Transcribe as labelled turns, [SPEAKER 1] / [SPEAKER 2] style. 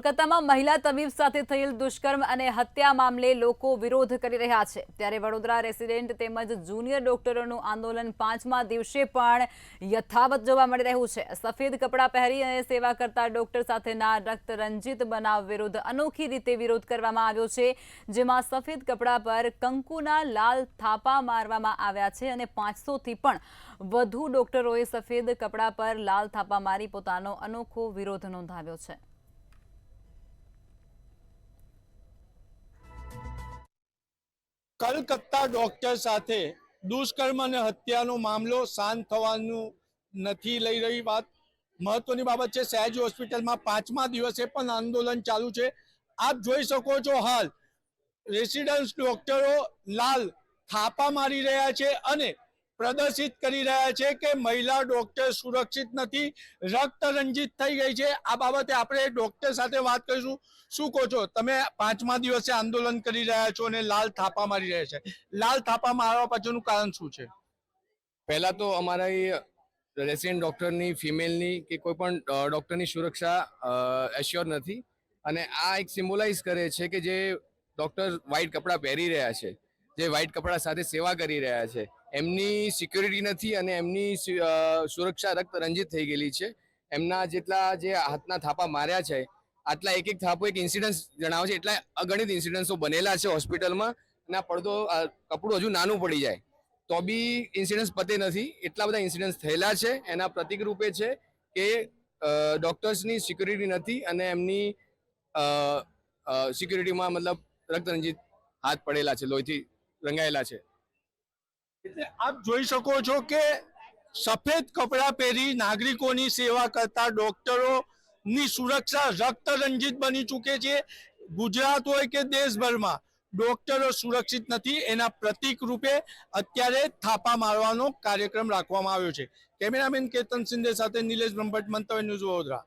[SPEAKER 1] કોલકાતામાં મહિલા તબીબ સાથે થયેલ દુષ્કર્મ અને હત્યા મામલે લોકો વિરોધ કરી રહ્યા છે ત્યારે વડોદરા રેસિડેન્ટ તેમજ જુનિયર ડોક્ટરોનું આંદોલન 5મા દિવસે પણ યથાવત જોવા મળી રહ્યું છે। સફેદ કપડાં પહેરી અને સેવા કરતા ડોક્ટર સાથેના રક્ત રંજિત બનાવ વિરુદ્ધ અનોખી રીતે વિરોધ કરવામાં આવ્યો છે, જેમાં સફેદ કપડાં પર કંકુના લાલ થાપા મારવામાં આવ્યા છે અને 500 થી પણ વધુ ડોક્ટરોએ સફેદ કપડાં પર લાલ થાપા મારી પોતાનો અનોખો વિરોધ નોંધાવ્યો છે।
[SPEAKER 2] કલકત્તા ડોક્ટર સાથે દુષ્કર્મ અને હત્યાનો મામલો શાંત થવાનું નથી લઈ રહી વાત। મહત્વની બાબત છે, સયાજી હોસ્પિટલમાં 5મા દિવસે પણ આંદોલન ચાલુ છે। આપ જોઈ શકો છો, હાલ રેસિડેન્ટ ડોક્ટરો લાલ થાપા મારી રહ્યા છે અને પ્રદર્શિત કરી રહ્યા છે કે મહિલા ડોક્ટર સુરક્ષિત નથી, રક્ત રંજિત થઈ ગઈ છે। આ બાબતે આપણે ડોક્ટર સાથે વાત કરીશું। શું કહો છો, તમે 5મા દિવસે આંદોલન કરી રહ્યા છો અને લાલ થાપા મારી રહ્યા છે, લાલ થાપા મારવા પાછળનું કારણ શું છે?
[SPEAKER 3] પહેલા તો અમારી રેસિડેન્ટ ડોક્ટરની ફિમેલની કે કોઈ પણ ડોક્ટરની સુરક્ષા એશ્યોર નથી અને આ એક સિમ્બોલાઇઝ કરે છે કે જે ડોક્ટર વ્હાઇટ કપડાં પહેરી રહ્યા છે, જે વ્હાઇટ કપડાં સાથે સેવા કરી રહ્યા છે, એમની સિક્યોરિટી નથી અને એમની સુરક્ષા રક્ત રંજિત થઈ ગયેલી છે। એમના જેટલા જે હાથના થાપા માર્યા છે, આટલા એક એક થાપો એક ઇન્સિડન્સ જણાવે છે, એટલા અગણિત ઇન્સિડન્સો બનેલા છે હોસ્પિટલમાં અને આ પડદો કપડું હજુ નાનું પડી જાય તો બી ઇન્સિડન્સ પતે નથી, એટલા બધા ઇન્સિડન્સ થયેલા છે। એના પ્રતિક રૂપે છે કે ડોક્ટર્સની સિક્યોરિટી નથી અને એમની સિક્યોરિટીમાં મતલબ રક્તરંજિત હાથ પડેલા છે, લોહીથી રંગાયેલા છે।
[SPEAKER 2] એટલે આપ જોઈ શકો છો કે સફેદ કપડાં પહેરી નાગરિકોની સેવા કરતા ડોક્ટરોની સુરક્ષા રક્ત રંજિત બની ચૂકે છે। ગુજરાત હોય કે દેશભરમાં ડોક્ટરો સુરક્ષિત નથી, એના પ્રતિક રૂપે અત્યારે થાપા મારવાનો કાર્યક્રમ રાખવામાં આવ્યો છે। કેમેરામેન કેતન સિંધે સાથે નિલેશ બ્રહ્મભટ્ટ, મંતવ્ય ન્યૂઝ, વડોદરા।